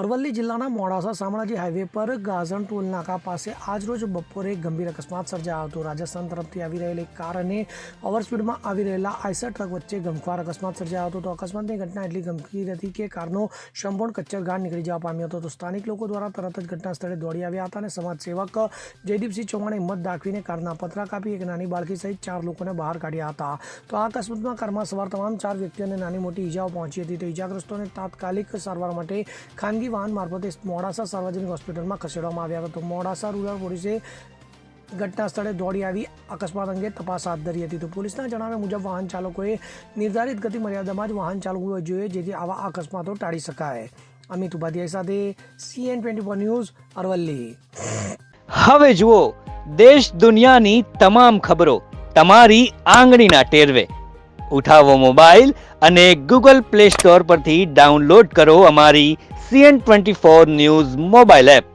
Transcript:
અરવલ્લી જિલ્લાના મોડાસા શામળાજી હાઈવે પર ગાઝણ ટોલ નાકા પાસે આજરોજ બપોરે ગંભીર અકસ્માત સર્જાયો હતો। રાજસ્થાન તરફથી આવી રહેલી કાર અને ઓવરસ્પીડમાં આવી રહેલા આઈસર ટ્રક વચ્ચે ગમખ્વાર અકસ્માત સર્જાયો હતો। તો અકસ્માતની ઘટના એટલી ગંભીર હતી કે કારનો સંપૂર્ણ કચ્ચરઘાટ નીકળી જવા પામ્યો હતો। તો સ્થાનિક લોકો દ્વારા તરત જ ઘટના સ્થળે દોડી આવ્યા હતા અને સમાજસેવક જયદીપસિંહ ચૌહાણે હિંમત દાખવીને કારના પતરા કાપી એક નાની બાળકી સહિત 4 લોકોને બહાર કાઢ્યા હતા। તો આ અકસ્માતમાં કારમાં સવાર તમામ 4 વ્યક્તિઓને નાની મોટી ઈજાઓ પહોંચી હતી। તો ઈજાગ્રસ્તોને તાત્કાલિક સારવાર માટે ખાનગી વાહન મારફતે મોડાસા સાર્વજનિક હોસ્પિટલમાં ખસેડવામાં આવ્યા હતા। તો મોડાસા રૂરલ પોલીસે ઘટના સ્થળે દોડી આવી અકસ્માત અંગે તપાસ હાથ ધરી હતી। તો પોલીસના જણાવ્યા મુજબ વાહન ચાલકોએ નિર્ધારિત ગતિ મર્યાદામાં જ વાહન ચાલવું જોઈએ, જેથી આવા અકસ્માતો ટાળી શકાય। અમિત ઉપાધ્યાય સાથે CN24 ન્યૂઝ અરવલ્લી। હવે જુઓ દેશ દુનિયાની તમામ ખબરો તમારી આંગળીના ટેરવે। ઉઠાવો મોબાઈલ અને Google Play Store પરથી ડાઉનલોડ કરો અમારી CN24 ન્યૂઝ મોબાઈલ એપ।